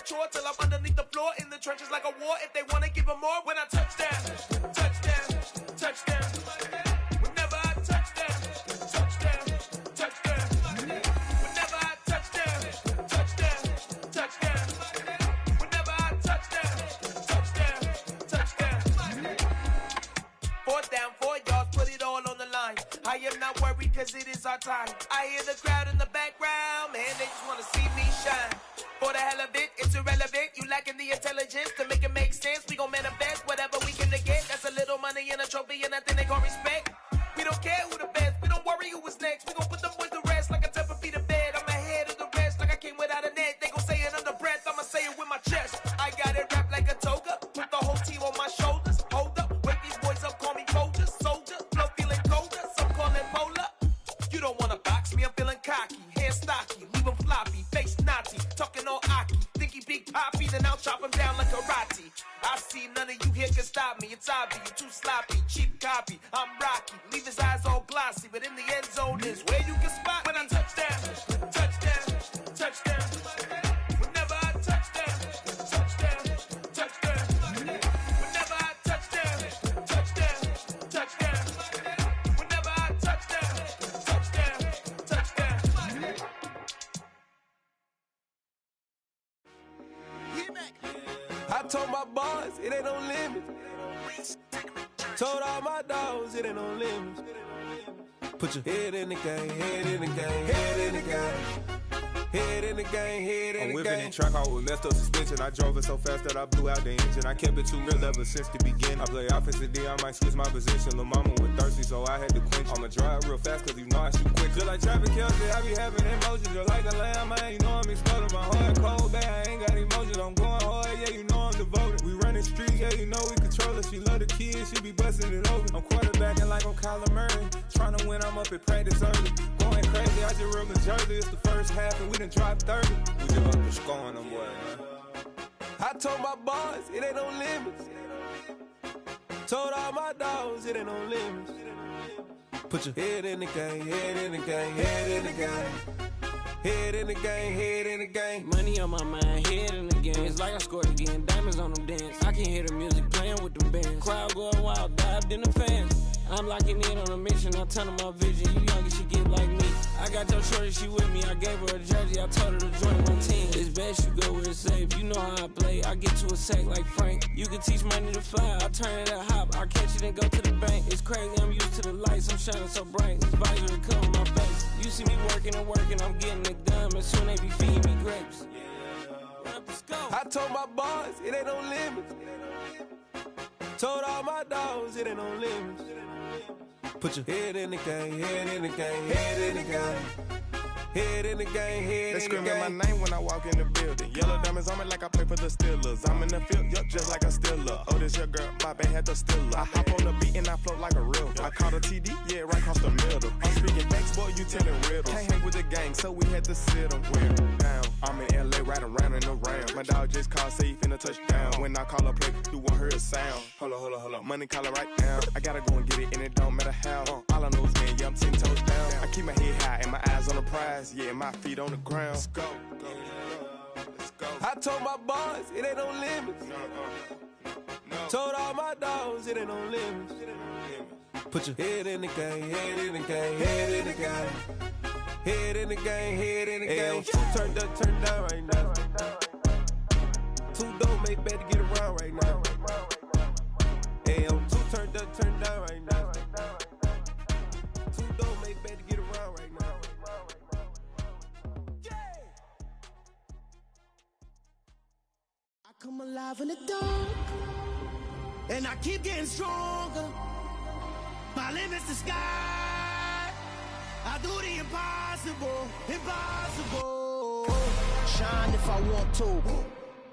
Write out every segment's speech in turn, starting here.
chore till I'm underneath the floor in the trenches like a war. If they wanna give them more, when I touch down, touchdown, touchdown. Whenever I touch down, touchdown, touchdown. Whenever I touch down, touchdown, touchdown. Whenever I touch down, touchdown, touchdown. 4th down, 4 yards, put it all on the line. I am not worried cause it is our time. I hear the crowd in the background, man, they just wanna see me shine. For the hell of it, it's irrelevant. You lacking the intelligence to make it make sense. We gon' manifest whatever we can to get. That's a little money and a trophy and nothing they gon' respect. We don't care who the best, we don't worry who was next. We gon' put them boys to rest like a temper feet of bed. I'm ahead of the rest like I came without a net. They gon' say it under breath, I'ma say it with my chest. I got it wrapped like a toga, put the whole team on my shoulders. Hold up, wake these boys up, call me Folger, soldier. Flow feeling colder, some call it polar. You don't wanna box me, I'm feeling cocky. Hair stocky, leave him floppy, face naughty. Talking all aki, think he big poppy, then I'll chop him down like karate. I see none of you here can stop me. It's obvious, you too sloppy, cheap copy. I'm Rocky, leave his eyes all glossy, but in the end zone is where you can spot when I touch down, touchdown, touchdown. Whenever I touch down, touchdown, touchdown. Whenever I touch down, touchdown, touchdown. Whenever I touch down, touchdown, touchdown. I told my boys it ain't no limits. Told all my dogs it ain't no limits. Put your head in the game, head in the game, head in the game. Head in the game, head in the game. I'm whipping in track out with messed up suspension. I drove it so fast that I blew out the engine. I kept it too real ever since the beginning. I play offensive D, I might switch my position. Lil' mama was thirsty, so I had to quench. I'ma drive real fast, cause you know I shoot quick. Just like traffic Kelsey, I be having emotions. Just like a lamb, man, you know I'm exploding. My heart cold, bad, I ain't got emotions. I'm going hard, yeah, you know I'm devoted. We running streets, yeah, you know we control it. She love the kids, she be busting it open. I'm quarterbacking like I'm Kyler Murray. Trying to win, I'm up at practice early. Going crazy, I just real Jersey. It's the first half and we done dropped 30. We just up to scoring them, boy, man. I told my boys it ain't no limits. Told all my dogs it ain't no limits. Put your head in the game, head in the game, head in the game. Head in the game, head in the game. Money on my mind, head in the game. It's like I scored again, diamonds on them dance. I can hear the music playing with them bands. Crowd going wild, dived in the fans. I'm locking in on a mission, I tell her my vision. You young and she get like me. I got your shorty, she with me. I gave her a jersey, I told her to join my team. It's best you go where it's safe. You know how I play. I get to a sack like Frank. You can teach money to fly. I turn it a hop. I catch it and go to the bank. It's crazy, I'm used to the lights. I'm shining so bright. This visor to cover my face. You see me working and working. I'm getting it done. And soon they be feeding me grapes. I told my boys it ain't no limits. Told all my dogs it ain't no limits. Put your head in the game, head in the game, head in the game. Head in the game, head they in the game. They screaming my name when I walk in the building. Yellow diamonds on me like I play for the Steelers. I'm in the field, yup, just like a Steeler. Oh, this your girl, my band had the Steeler. I hop on the beat and I float like a real. I caught a TD, yeah, right across the middle. I'm speaking facts, boy, you telling riddles. Can't hang with the gang, so we had to sit them down. I'm in LA, riding around and around. My dog just called, say he finna touchdown. When I call a play, you won't hear a sound. Hold up, money calling right now. I gotta go and get it, and it don't matter how. All I know is, man, yeah, I'm 10 toes down. I keep my head high and my eyes on the prize. Yeah, my feet on the ground. Let's go. Let's go. I told my boys it ain't no limits. No. Told all my dogs it ain't no limits. Put your head in the game, head in the game, head in the game. Head in the game, head in the game. Turned up, turned down right now. Too dope, make better get around right now. Hey, I'm too turned up, turned down right now. Too dope, make better get around right now. I come alive in the dark, and I keep getting stronger. My limit's the sky. I do the impossible, impossible. Shine if I want to.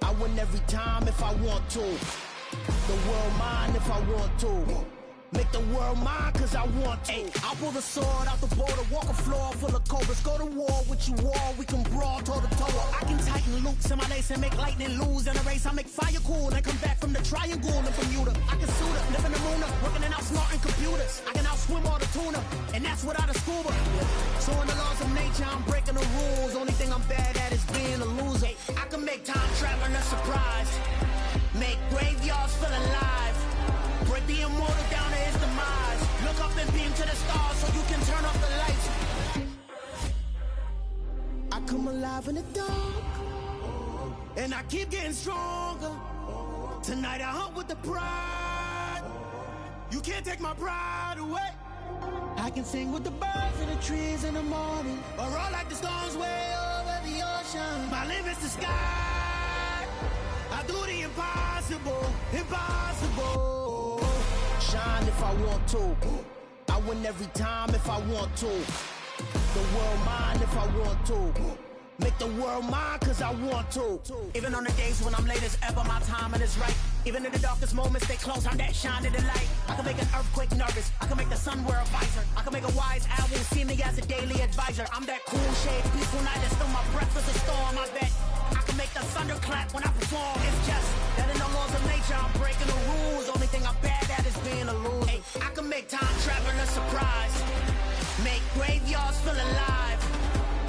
I win every time if I want to. The world mine if I want to. Make the world mine cause I want to. Ay, I'll pull the sword out the border, walk a floor full of cobras. Go to war with you all, we can brawl toe to toe. I can tighten loops in my lace and make lightning lose in a race. I make fire cool and come back from the triangle in Bermuda. I can suit up, live in the moon, working and outsmarting computers. I can outswim all the tuna, and that's without a scuba. So in the laws of nature, I'm breaking the rules. Only thing I'm bad at is being a loser. I can make time travel alive in the dark, and I keep getting stronger. Tonight I hunt with the pride. You can't take my pride away. I can sing with the birds and the trees in the morning, or roll like the storms way over the ocean. My limit's the sky. I do the impossible, impossible. Shine if I want to. I win every time if I want to. The world mine if I want to. Make the world mine cause I want to. Even on the days when I'm late as ever, my timing is right. Even in the darkest moments, stay close, I'm that shine of the light. I can make an earthquake nervous, I can make the sun wear a visor. I can make a wise owl see me as a daily advisor. I'm that cool shade, peaceful night that still my breath is a storm, I bet. I can make the thunder clap when I perform. It's just that in the laws of nature, I'm breaking the rules. Only thing I'm bad at is being a loser. Hey, I can make time travel a surprise. Make graveyards feel alive.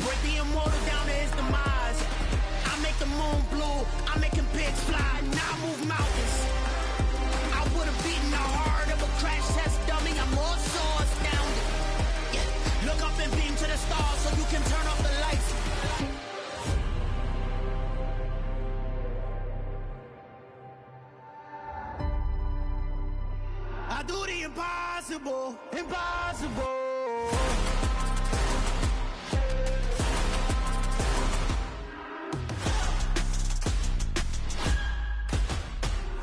Break the immortal down to his demise. I make the moon blue. I'm making pigs fly. Now I move mountains. I would have beaten the heart of a crash test dummy. I'm more so astounded. Yeah. Look up and beam to the stars so you can turn off the lights. I do the impossible, impossible.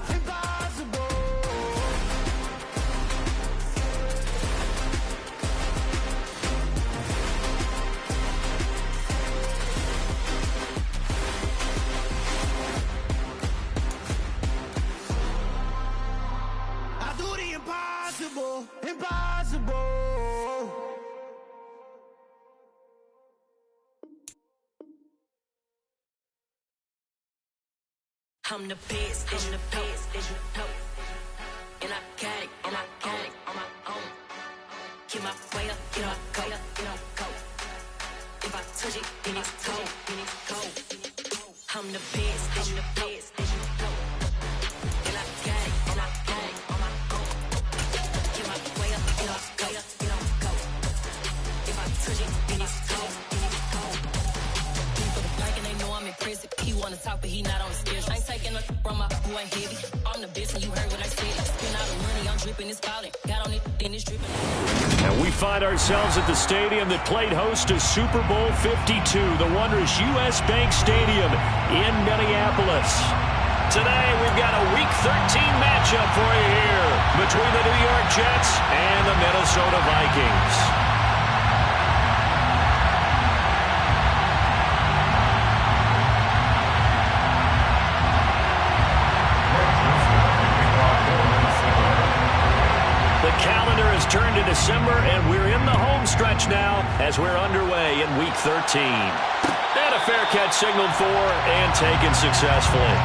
Impossible. I'm the best, I'm the best, as you know. And I got it, and I got it on my own. Get my way up, get on go, get on go. If I touch it, then it's cold, then it's cold. I'm the best, I'm the best, as you know. And I got it, and I got it on my own. Get my way up, get on go, get on go. If I touch it, then it's cold, then it's cold. People the park and they know I'm impressive. He wanna talk, but he not on the schedule. I ain't taking a from my boy heavy. I'm the best, and you heard what I said. Spend all the money, I'm dripping, it's falling. Got on it, then it's dripping. And we find ourselves at the stadium that played host to Super Bowl 52, the wondrous U.S. Bank Stadium in Minneapolis. Today, we've got a Week 13 matchup for you here between the New York Jets and the Minnesota Vikings. Calendar has turned to December, and we're in the home stretch now as we're underway in Week 13. And a fair catch signaled for and taken successfully.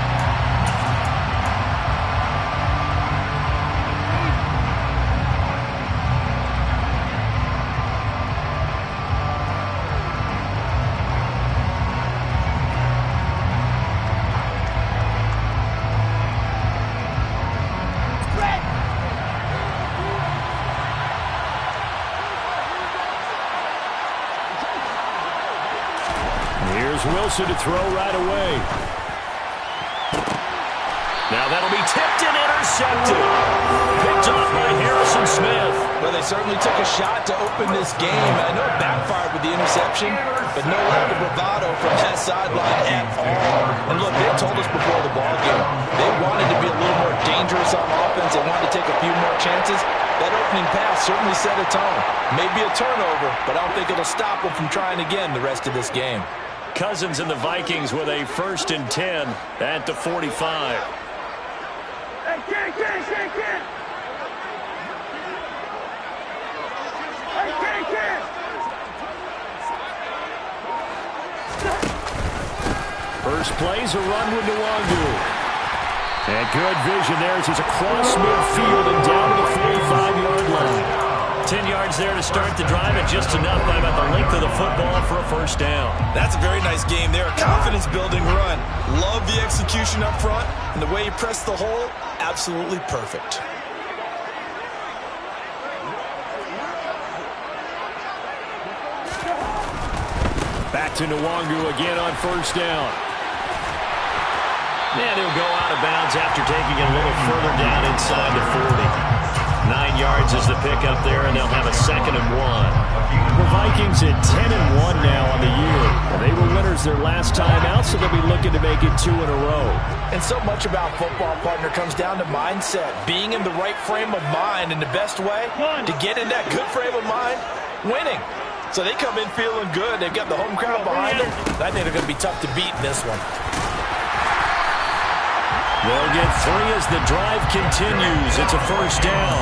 Wilson to throw right away. Now that'll be tipped and intercepted. Picked up by Harrison Smith. Well, they certainly took a shot to open this game. I know it backfired with the interception, but no lack of bravado from that sideline at all. And look, they told us before the ball game, they wanted to be a little more dangerous on offense. They wanted to take a few more chances. That opening pass certainly set a tone. Maybe a turnover, but I don't think it'll stop them from trying again the rest of this game. Cousins and the Vikings with a 1st and 10 at the 45. Hey, kid. First play's a run with Nwangu. And good vision there as he's across midfield and down to the 45-yard line. 10 yards there to start the drive, and just enough by about the length of the football for a first down. That's a very nice game there. A confidence-building run. Love the execution up front, and the way he pressed the hole, absolutely perfect. back to Nwangu again on first down. And he'll go out of bounds after taking it a little further down inside the 40. 9 yards is the pickup there, and they'll have a 2nd and 1. The Vikings at 10-1 now on the year. They were winners their last time out, so they'll be looking to make it 2 in a row. And so much about football, partner, comes down to mindset. Being in the right frame of mind, and the best way to get in that good frame of mind, winning. So they come in feeling good. They've got the home crowd behind them. I think they're going to be tough to beat in this one. They'll get 3 as the drive continues. It's a first down.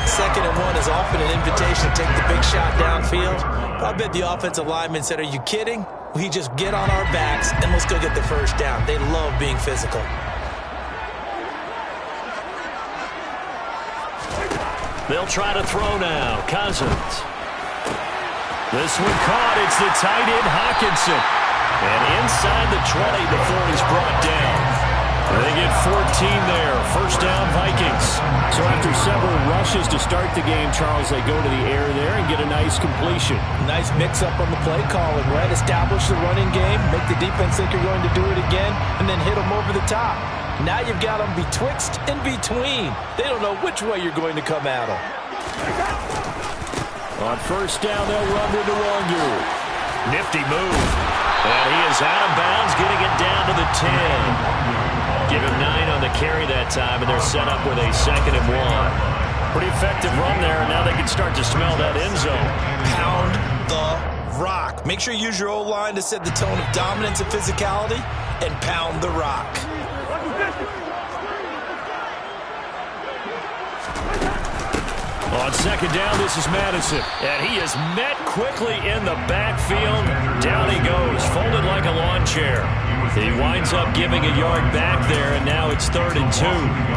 2nd and 1 is often an invitation to take the big shot downfield. I bet the offensive lineman said, are you kidding? We just get on our backs and let's go get the first down. They love being physical. They'll try to throw now. Cousins. This one caught. It's the tight end, Hawkinson. And inside the 20 before he's brought down. They get 14 there. First down, Vikings. So after several rushes to start the game, Charles, they go to the air there and get a nice completion. Nice mix-up on the play calling, right? Establish the running game, make the defense think you're going to do it again, and then hit them over the top. Now you've got them betwixt and between. They don't know which way you're going to come at them. On first down, they'll run to Nwangu. Nifty move. And he is out of bounds, getting it down to the 10. Give him 9 on the carry that time, and they're set up with a 2nd and 1. Pretty effective run there, and now they can start to smell that end zone. Pound the rock. Make sure you use your O-line to set the tone of dominance and physicality, and pound the rock. On second down, this is Madison. And he is met quickly in the backfield. Down he goes, folded like a lawn chair. He winds up giving a yard back there, and now it's 3rd and 2.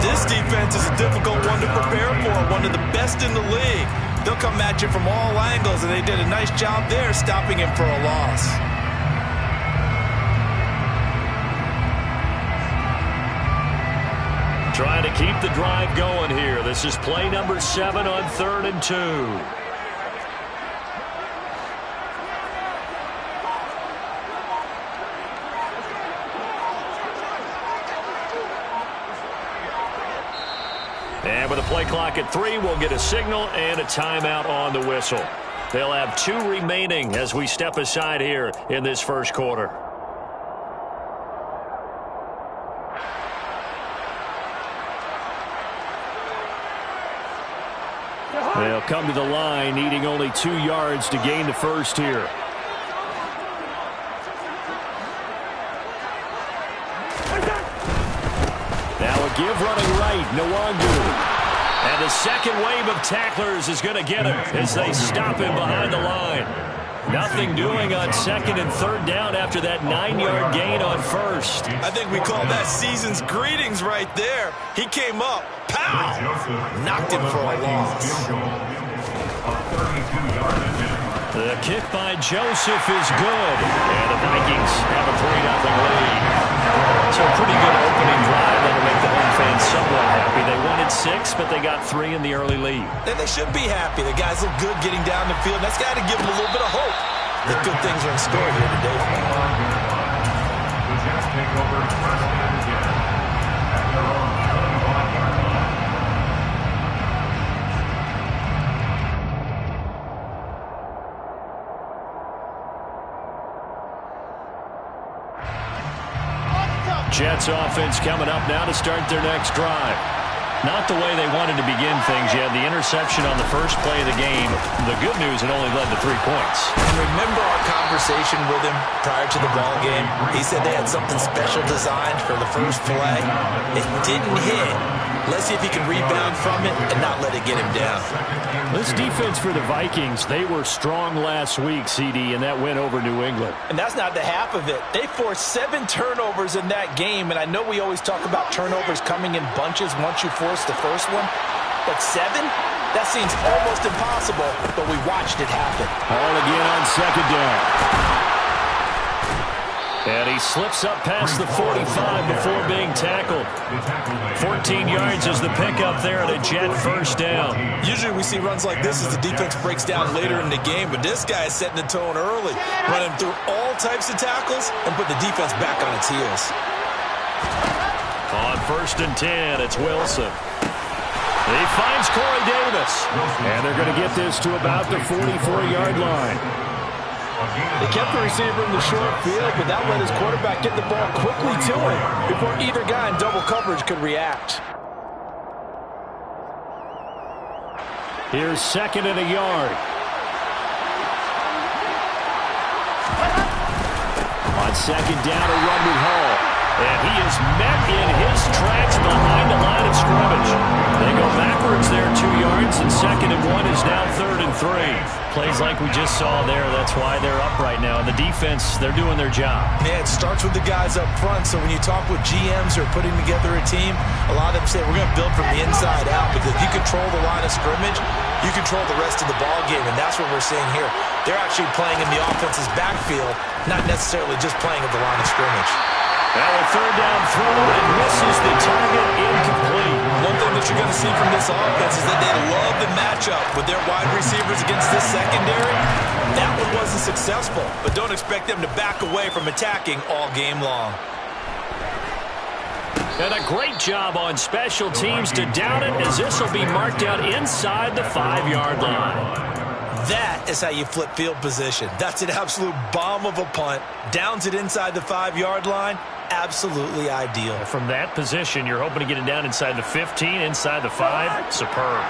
This defense is a difficult one to prepare for, one of the best in the league. They'll come at you from all angles, and they did a nice job there stopping him for a loss. Trying to keep the drive going here. This is play number 7 on 3rd and 2. And with a play clock at 3, we'll get a signal and a timeout on the whistle. They'll have 2 remaining as we step aside here in this first quarter. They'll come to the line, needing only 2 yards to gain the first here. Now a give running right, Nwangu. And the second wave of tacklers is going to get him as they stop him behind the line. Nothing doing on 2nd and 3rd down after that 9-yard gain on first. I think we call that season's greetings right there. He came up, pow! Knocked him for a loss. The kick by Joseph is good. And the Vikings have a 3-0 lead. So a pretty good opening drive that'll make the home fans somewhat happy. They wanted 6, but they got 3 in the early lead. And they should be happy. The guys look good getting down the field. That's got to give them a little bit of hope that good things are in store here today for them. The Jets take over first and 10 at their own 35-yard line. Jets offense coming up now to start their next drive. Not the way they wanted to begin things yet. The interception on the first play of the game. The good news, it only led to 3 points. And remember our conversation with him prior to the ball game? He said they had something special designed for the first play. It didn't hit. Let's see if he can rebound from it and not let it get him down. This defense for the Vikings, they were strong last week, CD, and that went over New England. And that's not the half of it. They forced 7 turnovers in that game, and I know we always talk about turnovers coming in bunches once you force the first one, but 7? That seems almost impossible, but we watched it happen. All again on second down. And he slips up past the 45 before being tackled. 14 yards is the pickup there at a Jet first down. Usually we see runs like this as the defense breaks down later in the game, but this guy is setting the tone early, running through all types of tackles and put the defense back on its heels. On 1st and 10, it's Wilson. He finds Corey Davis. And they're going to get this to about the 44-yard line. They kept the receiver in the short field, but that let his quarterback get the ball quickly to him before either guy in double coverage could react. Here's 2nd and a yard. On 2nd down, a run with Hall. And he is met in his tracks behind the line of scrimmage. They go backwards there 2 yards, and 2nd and 1 is now 3rd and 3. Plays like we just saw there, that's why they're up right now. And the defense, they're doing their job. Yeah, it starts with the guys up front. So when you talk with GMs who are putting together a team, a lot of them say we're going to build from the inside out, because if you control the line of scrimmage, you control the rest of the ball game, and that's what we're seeing here. They're actually playing in the offense's backfield, not necessarily just playing at the line of scrimmage. Now a 3rd down throw, and misses the target, incomplete. One thing that you're going to see from this offense is that they love the matchup with their wide receivers against this secondary. That one wasn't successful, but don't expect them to back away from attacking all game long. And a great job on special teams to down it, as this will be marked out inside the 5-yard line. That is how you flip field position. That's an absolute bomb of a punt. Downs it inside the 5-yard line. Absolutely ideal. From that position, you're hoping to get it down inside the 15, inside the 5. Superb.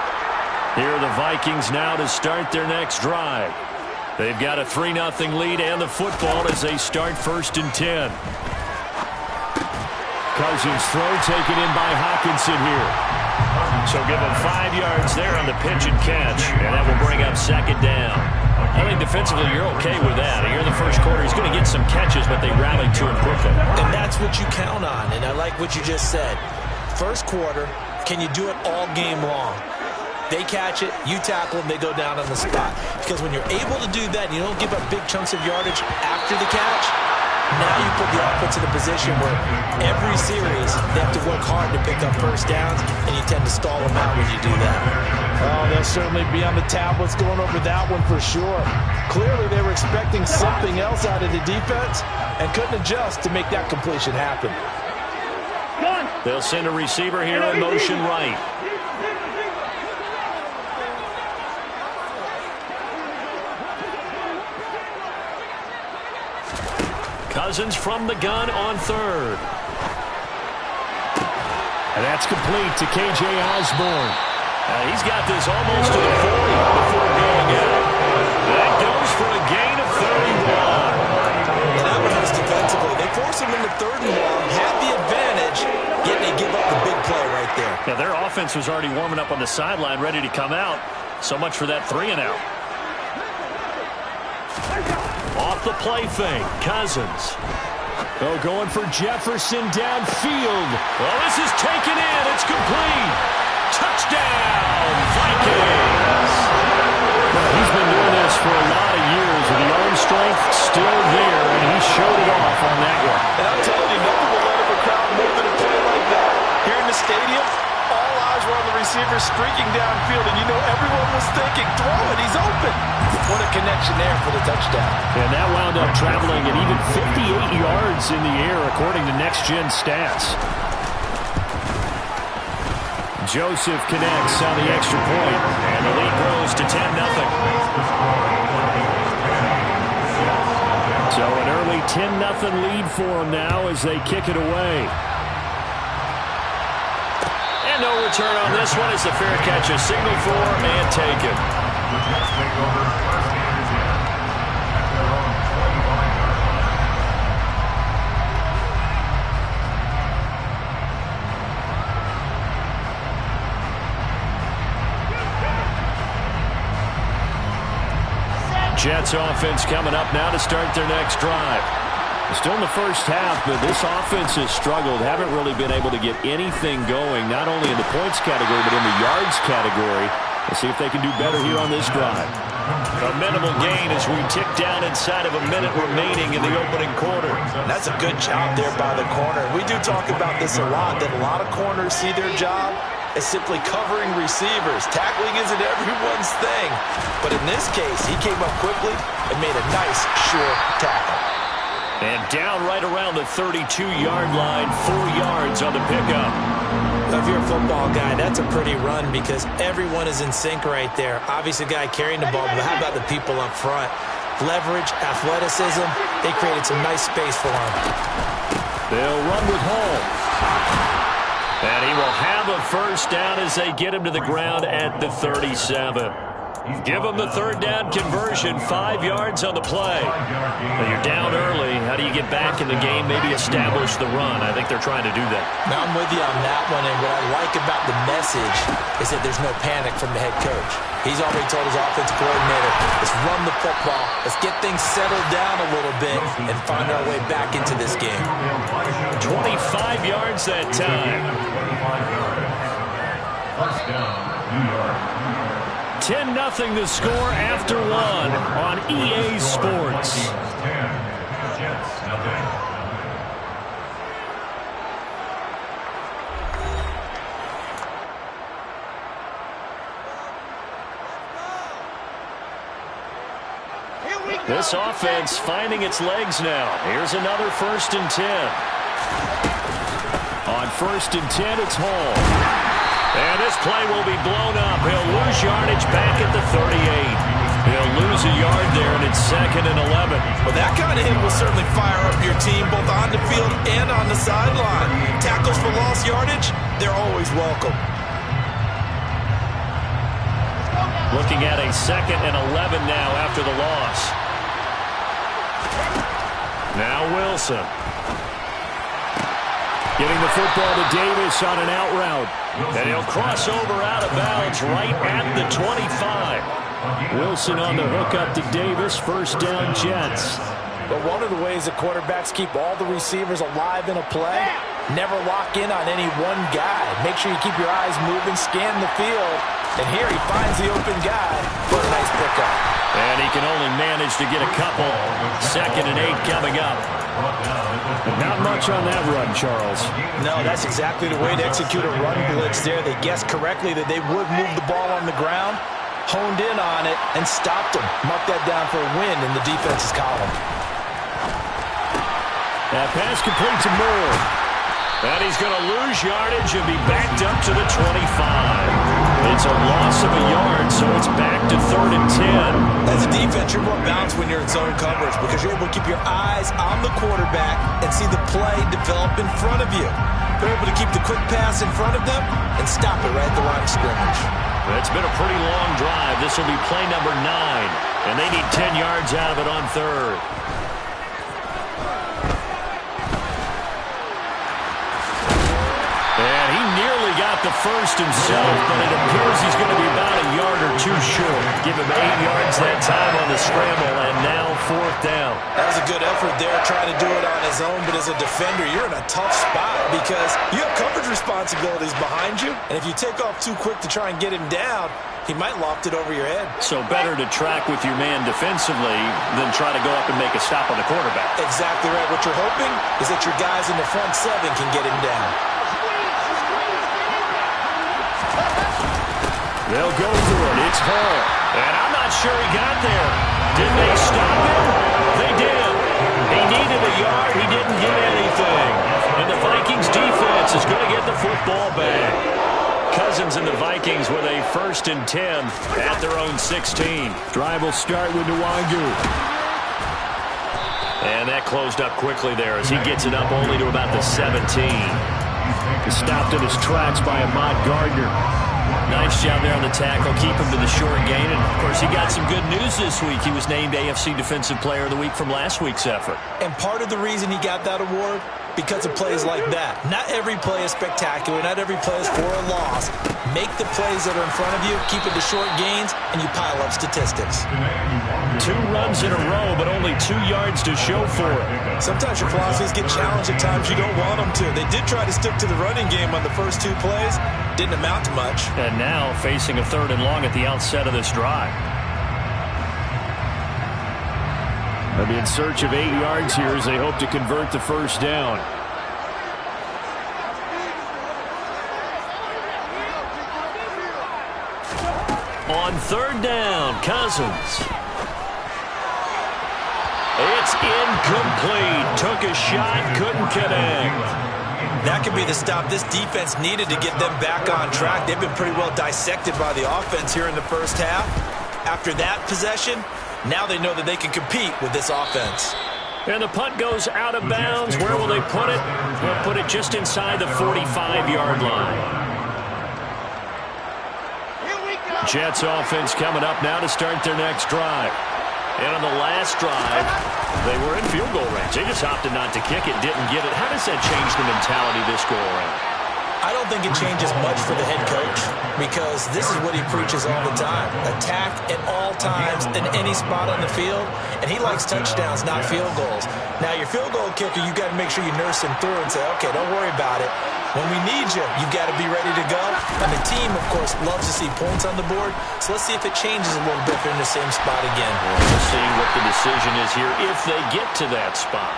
Here are the Vikings now to start their next drive. They've got a 3-0 lead and the football as they start 1st and 10. Cousins throw taken in by Hawkinson here. So give him 5 yards there on the pitch and catch, and that will bring up 2nd down. I think defensively you're okay with that. Here in the first quarter, he's going to get some catches, but they rallied to him quickly. And that's what you count on, and I like what you just said. First quarter, can you do it all game long? They catch it, you tackle them, they go down on the spot. Because when you're able to do that, and you don't give up big chunks of yardage after the catch, now you put the offense in a position where every series they have to work hard to pick up first downs, and you tend to stall them out when you do that. Oh, they'll certainly be on the tablets going over that one for sure. Clearly they were expecting something else out of the defense and couldn't adjust to make that completion happen. They'll send a receiver here in motion right. Cousins from the gun on 3rd. And that's complete to K.J. Osborne. He's got this almost to the 40 before going out. That goes for a gain of 31. And that one was defensively. They forced him into 3rd and 1, had the advantage, yet they give up the big play right there. Yeah, their offense was already warming up on the sideline, ready to come out. So much for that 3 and out. Off the play fake, Cousins. Oh, going for Jefferson downfield. Well, this is taken in. It's complete. Touchdown, Vikings. He's been doing this for a lot of years, with the arm strength still there, and he showed it off on that one. And I'm telling you, nothing will light up a crowd more than a play like that. Here in the stadium, all eyes were on the receiver streaking downfield, and you know everyone was thinking, throw it, he's open. What a connection there for the touchdown. And that wound up traveling at even 58 yards in the air, according to Next Gen Stats. Joseph connects on the extra point, and the lead grows to 10-0. So an early 10-0 lead for them now as they kick it away. And no return on this one as the fair catch is signaled for and taken. The Jets take over 1st and 10 at their own 25-yard line. Jets offense coming up now to start their next drive. Still in the first half, but this offense has struggled. Haven't really been able to get anything going, not only in the points category, but in the yards category. Let's see if they can do better here on this drive. A minimal gain as we tick down inside of a minute remaining in the opening quarter. And that's a good job there by the corner. We do talk about this a lot, that a lot of corners see their job as simply covering receivers. Tackling isn't everyone's thing. But in this case, he came up quickly and made a nice, sure tackle. And down right around the 32-yard line, 4 yards on the pickup. If you're a football guy, that's a pretty run because everyone is in sync right there. Obviously, the guy carrying the ball, but how about the people up front? Leverage, athleticism, they created some nice space for him. They'll run with Hall. And he will have a first down as they get him to the ground at the 37. Give them the third down conversion, 5 yards on the play. When you're down early, how do you get back in the game, maybe establish the run? I think they're trying to do that. Now I'm with you on that one, and what I like about the message is that there's no panic from the head coach. He's already told his offensive coordinator, let's run the football, let's get things settled down a little bit and find our way back into this game. 25 yards that time. First down, New York. 10-0 the score after 1 on EA Sports. 10, Jets, nothing. This offense finding its legs now. Here's another 1st and 10. On 1st and 10, it's Hall. And this play will be blown up. He'll lose yardage back at the 38. He'll lose a yard there, and it's 2nd and 11. Well, that kind of hit will certainly fire up your team, both on the field and on the sideline. Tackles for lost yardage, they're always welcome. Looking at a 2nd and 11 now after the loss. Now Wilson. Giving the football to Davis on an out route. And he'll cross over out of bounds right at the 25. Wilson on the hook up to Davis. First down, Jets. But one of the ways that quarterbacks keep all the receivers alive in a play, never lock in on any one guy. Make sure you keep your eyes moving, scan the field. And here he finds the open guy for a nice pickup. And he can only manage to get a couple. 2nd and 8 coming up. Not much on that run, Charles. No, that's exactly the way to execute a run blitz there. They guessed correctly that they would move the ball on the ground, honed in on it, and stopped them. Mark that down for a win in the defense's column. That pass complete to Moore. And he's going to lose yardage and be backed up to the 25. It's a loss of a yard, so it's back to 3rd and 10. As a defense, you're more balanced when you're in zone coverage because you're able to keep your eyes on the quarterback and see the play develop in front of you. They're able to keep the quick pass in front of them and stop it right at the line of scrimmage. It's been a pretty long drive. This will be play number 9, and they need 10 yards out of it on 3rd. And he nearly got the first himself, but it appears he's going to be about a yard or 2 short. Give him 8 yards that time on the scramble, and now 4th down. That was a good effort there, trying to do it on his own, but as a defender, you're in a tough spot because you have coverage responsibilities behind you, and if you take off too quick to try and get him down, he might loft it over your head. So better to track with your man defensively than try to go up and make a stop on the quarterback. Exactly right. What you're hoping is that your guys in the front 7 can get him down. They'll go for it. It's Hall. And I'm not sure he got there. Did they stop him? They did. He needed a yard. He didn't get anything. And the Vikings defense is going to get the football back. Cousins and the Vikings with a 1st and 10 at their own 16. Drive will start with Nwangu. And that closed up quickly there as he gets it up only to about the 17. He's stopped in his tracks by Ahmad Gardner. Nice job there on the tackle. Keep him to the short gain. And, of course, he got some good news this week. He was named AFC Defensive Player of the Week from last week's effort. And part of the reason he got that award, because of plays like that. Not every play is spectacular. Not every play is for a loss. Make the plays that are in front of you, keep it to short gains, and you pile up statistics. 2 runs in a row, but only 2 yards to show for it. Sometimes your philosophies get challenged at times you don't want them to. They did try to stick to the running game on the first 2 plays. Didn't amount to much. And now facing a 3rd and long at the outset of this drive. They'll be in search of 8 yards here as they hope to convert the first down. On 3rd down, Cousins. It's incomplete. Took a shot, couldn't connect. That could be the stop this defense needed to get them back on track. They've been pretty well dissected by the offense here in the first half. After that possession, now they know that they can compete with this offense. And the punt goes out of bounds. Where will they put it? They'll put it just inside the 45-yard line. Jets offense coming up now to start their next drive. And on the last drive, they were in field goal range. They just opted not to kick it, didn't get it. How does that change the mentality this go around? I don't think it changes much for the head coach because this is what he preaches all the time. Attack at all times in any spot on the field, and he likes touchdowns, not field goals. Now, your field goal kicker, you got to make sure you nurse him through and say, okay, don't worry about it. When we need you, you've got to be ready to go. And the team, of course, loves to see points on the board, so let's see if it changes a little bit if they're in the same spot again. We'll see what the decision is here if they get to that spot.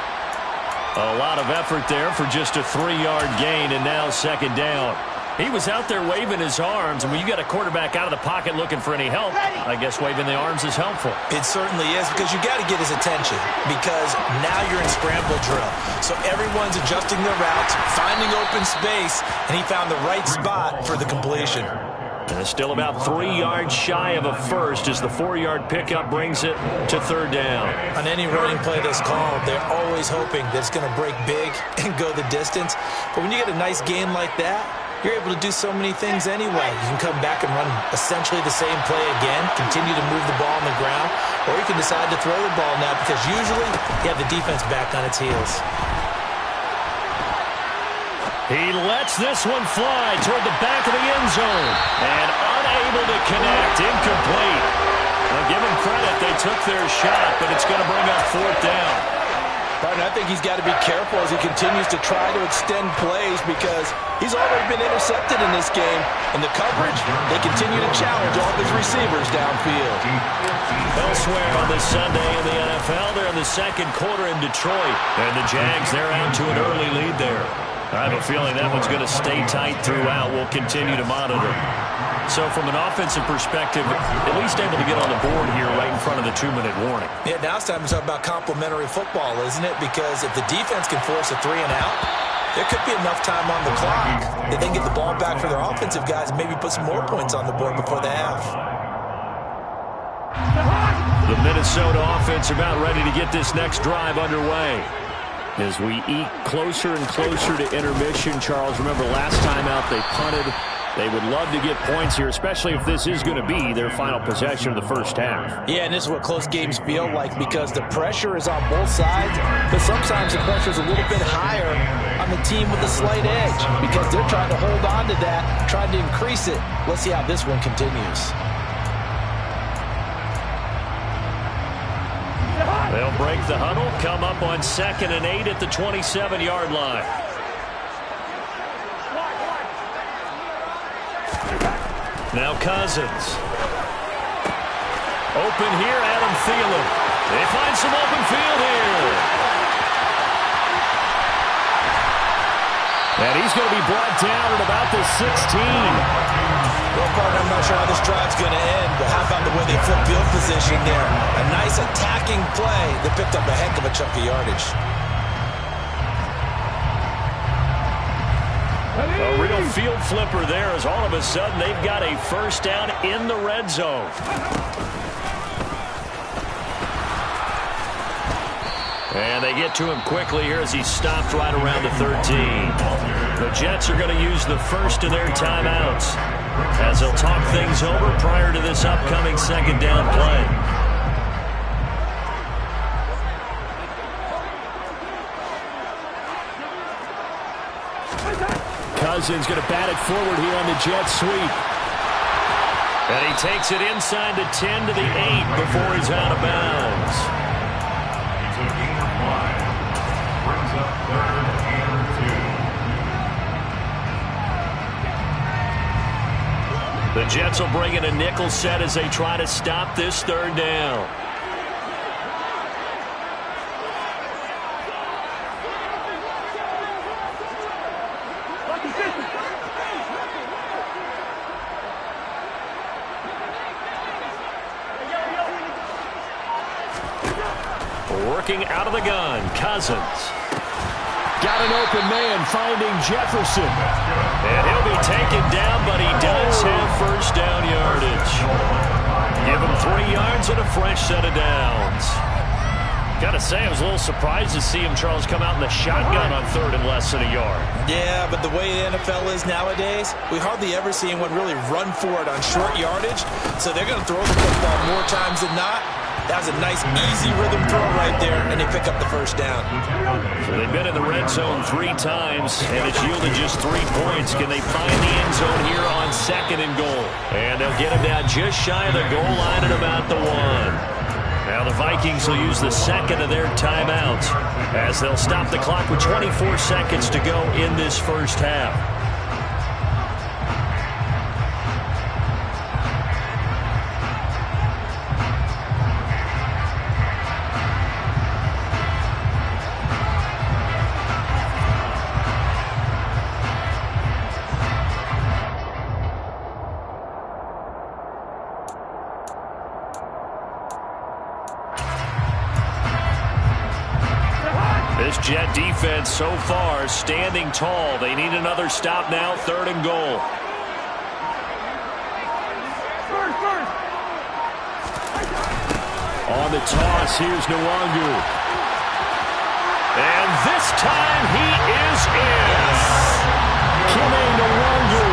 A lot of effort there for just a 3-yard gain, and now second down. He was out there waving his arms, and when you got a quarterback out of the pocket looking for any help, I guess waving the arms is helpful. It certainly is, because you got to get his attention, because now you're in scramble drill. So everyone's adjusting their routes, finding open space, and he found the right spot for the completion. And it's still about 3 yards shy of a first as the 4-yard pickup brings it to third down. On any running play that's called, they're always hoping that it's going to break big and go the distance. But when you get a nice game like that, you're able to do so many things anyway. You can come back and run essentially the same play again, continue to move the ball on the ground, or you can decide to throw the ball now because usually you have the defense back on its heels. He lets this one fly toward the back of the end zone and unable to connect. Incomplete. Well, give him credit. They took their shot, but it's going to bring up fourth down. Partner, I think he's got to be careful as he continues to try to extend plays because he's already been intercepted in this game. In the coverage, they continue to challenge all his receivers downfield. Elsewhere on this Sunday in the NFL, they're in the second quarter in Detroit. And the Jags, they're out to an early lead there. I have a feeling that one's going to stay tight throughout. We'll continue to monitor. So from an offensive perspective, at least able to get on the board here right in front of the 2-minute warning. Yeah, now it's time to talk about complementary football, isn't it? Because if the defense can force a 3 and out, there could be enough time on the clock that they can get the ball back for their offensive guys and maybe put some more points on the board before the half. The Minnesota offense about ready to get this next drive underway. As we eke closer and closer to intermission, Charles, remember last time out they punted. They would love to get points here, especially if this is going to be their final possession of the first half. Yeah, and this is what close games feel like because the pressure is on both sides, but sometimes the pressure is a little bit higher on the team with a slight edge because they're trying to hold on to that, trying to increase it. Let's see how this one continues. They'll break the huddle, come up on 2nd and 8 at the 27-yard line. Now Cousins. Open here, Adam Thielen. They find some open field here. And he's going to be brought down at about the 16. Well, partner, I'm not sure how this drive's going to end, but how about the way they flip field position there? A nice attacking play that picked up a heck of a chunk of yardage. A real field flipper there as all of a sudden they've got a first down in the red zone. And they get to him quickly here as he stopped right around the 13. The Jets are going to use the first of their timeouts as they'll talk things over prior to this upcoming second down play. Cousins going to bat it forward here on the jet sweep. And he takes it inside the 10 to the 8 before he's out of bounds. He took gain of 5. Brings up 3rd and 2. The Jets will bring in a nickel set as they try to stop this third down. looking out of the gun. Cousins. Got an open man finding Jefferson. And he'll be taken down, but he does have first down yardage. Give him 3 yards and a fresh set of downs. Got to say, I was a little surprised to see him, Charles, come out in the shotgun on 3rd and less than a yard. Yeah, but the way the NFL is nowadays, we hardly ever see anyone really run for it on short yardage. So they're going to throw the football more times than not. That was a nice, easy rhythm throw right there, and they pick up the first down. So they've been in the red zone 3 times, and it's yielded just 3 points. Can they find the end zone here on 2nd and goal? And they'll get him down just shy of the goal line at about the 1. Now the Vikings will use the second of their timeouts as they'll stop the clock with 24 seconds to go in this first half. This Jet defense so far standing tall. They need another stop now, 3rd and goal. On the toss, here's Nwangu. And this time he is in. Kime Nwangu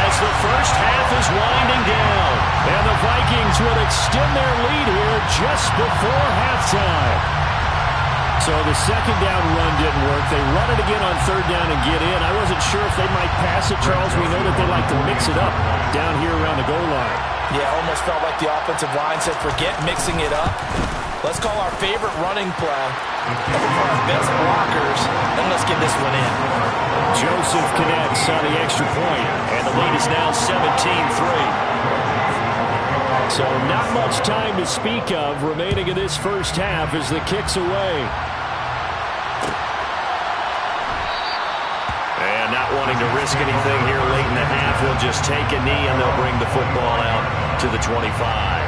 as the first half is winding down. And the Vikings will extend their lead here just before halftime. So the second down run didn't work. They run it again on 3rd down and get in. I wasn't sure if they might pass it, Charles. We know that they like to mix it up down here around the goal line. Yeah, almost felt like the offensive line said, forget mixing it up. Let's call our favorite running play. Look for our best blockers, and let's get this one in. Joseph connects on the extra point, and the lead is now 17-3. So not much time to speak of remaining in this first half as the kick's away. And not wanting to risk anything here late in the half, he'll just take a knee and they'll bring the football out to the 25.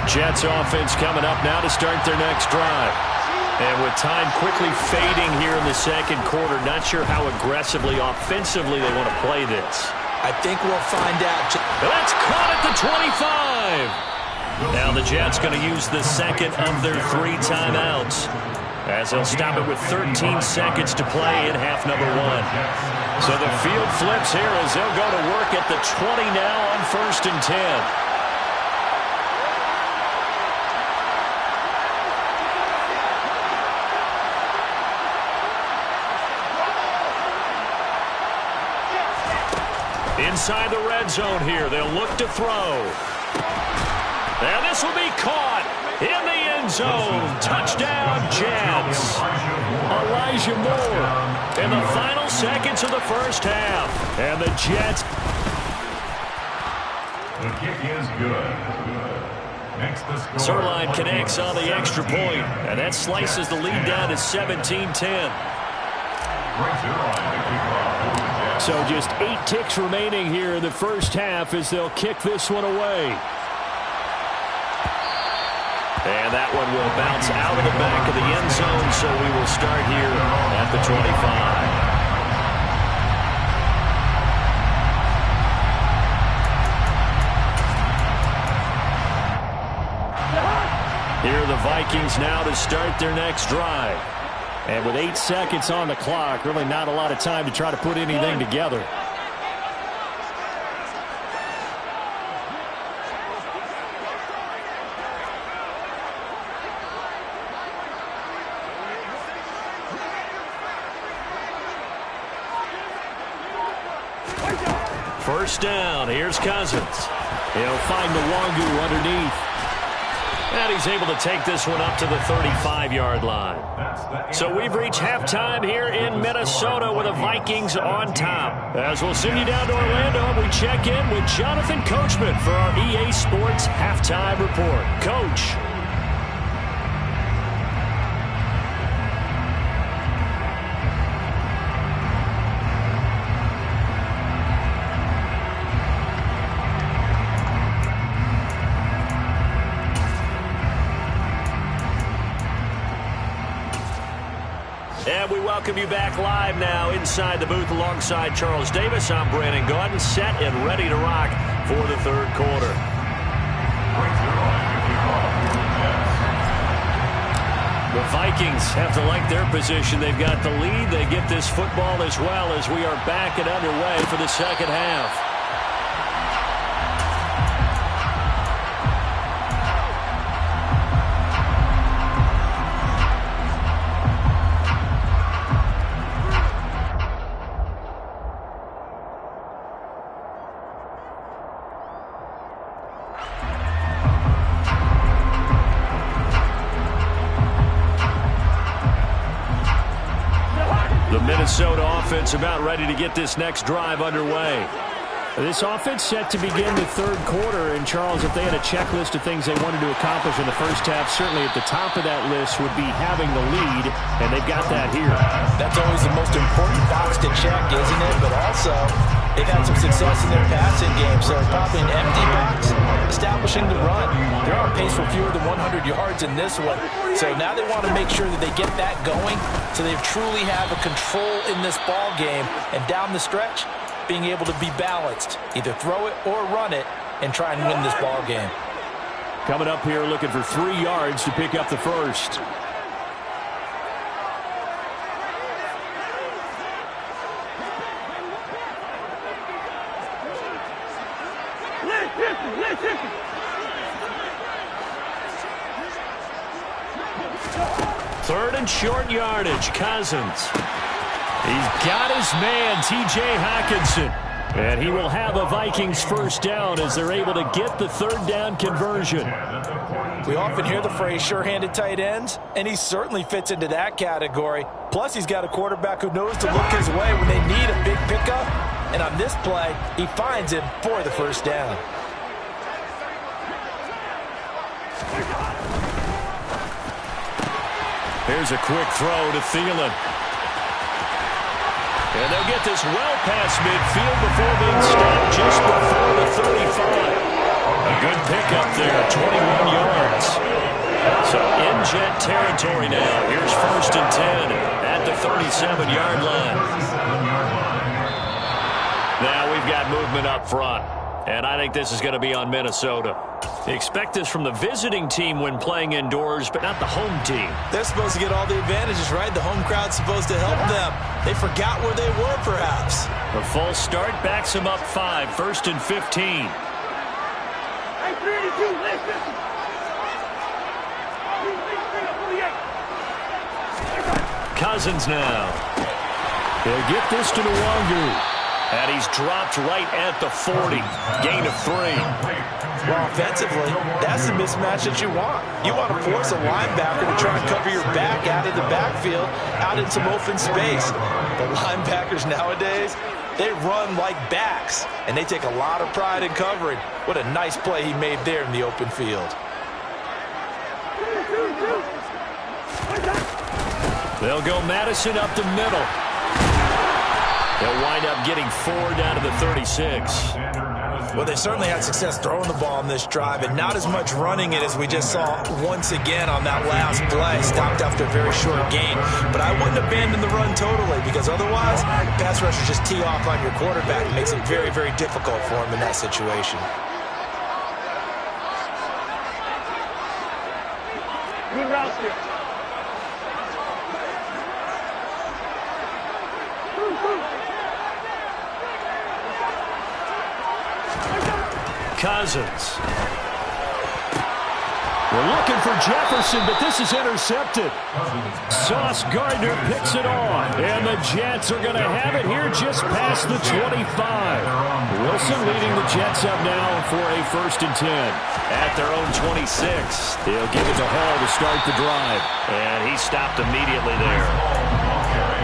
Jets offense coming up now to start their next drive. And with time quickly fading here in the second quarter, not sure how aggressively, offensively they want to play this. I think we'll find out. That's caught at the 25. Now the Jets going to use the second of their 3 timeouts as they'll stop it with 13 seconds to play in half number 1. So the field flips here as they'll go to work at the 20 now on 1st and 10. Inside the red zone here, they'll look to throw. And this will be caught in the end zone. Touchdown, Jets. Elijah Moore in the final seconds of the first half. And the Jets. The kick is good. Next, the score. Zerline connects on the extra point, and that slices the lead down to 17-10. So just 8 ticks remaining here in the first half as they'll kick this one away. And that one will bounce out of the back of the end zone, so we will start here at the 25. Here are the Vikings now to start their next drive. And with 8 seconds on the clock, really not a lot of time to try to put anything together. First down, here's Cousins. He'll find Nwangu underneath. And he's able to take this one up to the 35-yard line. So we've reached halftime here in Minnesota with the Vikings on top. As we'll send you down to Orlando, we check in with Jonathan Coachman for our EA Sports Halftime Report. Coach. welcome you back live now inside the booth alongside Charles Davis. I'm Brandon Gaudin, set and ready to rock for the third quarter. The Vikings have to like their position. They've got the lead. They get this football as well as we are back and underway for the second half. Minnesota offense about ready to get this next drive underway. This offense set to begin the third quarter, and Charles, if they had a checklist of things they wanted to accomplish in the first half, certainly at the top of that list would be having the lead, and they've got that here. That's always the most important box to check, isn't it? But also, they've had some success in their passing game, so probably an empty box, establishing the run. They're on pace for fewer than 100 yards in this one, so now they want to make sure that they get that going so they truly have a control in this ball game, and down the stretch, being able to be balanced, either throw it or run it, and try and win this ball game. Coming up here looking for 3 yards to pick up the first. Third and short yardage, Cousins. He's got his man, T.J. Hockenson. And he will have a Vikings first down as they're able to get the third down conversion. We often hear the phrase sure-handed tight ends, and he certainly fits into that category. Plus, he's got a quarterback who knows to look his way when they need a big pickup. And on this play, he finds him for the first down. Here's a quick throw to Thielen. And they'll get this well past midfield before being stopped just before the 35. A good pickup there, 21 yards. So in Jet territory now. Here's 1st and 10 at the 37-yard line. Now we've got movement up front. And I think this is going to be on Minnesota. Expect this from the visiting team when playing indoors, but not the home team. They're supposed to get all the advantages, right? The home crowd's supposed to help them. They forgot where they were, perhaps. The false start backs them up 5, 1st and 15. Cousins now. They'll get this to Nwangu. And he's dropped right at the 40. Gain of 3. Well, offensively, that's the mismatch that you want. You want to force a linebacker to try and cover your back out of the backfield, out in some open space. The linebackers nowadays, they run like backs, and they take a lot of pride in covering. What a nice play he made there in the open field. They'll go Madison up the middle. They'll wind up getting 4 down to the 36. Well, they certainly had success throwing the ball on this drive, and not as much running it as we just saw once again on that last play. Stopped after a very short gain. But I wouldn't abandon the run totally, because otherwise, pass rushers just tee off on your quarterback. It makes it very, very difficult for him in that situation. Good route here. Cousins. We're looking for Jefferson, but this is intercepted. Sauce Gardner picks it off. And the Jets are going to have it here just past the 25. Wilson leading the Jets up now for a 1st and 10. At their own 26. They'll give it to Hall to start the drive. And he stopped immediately there.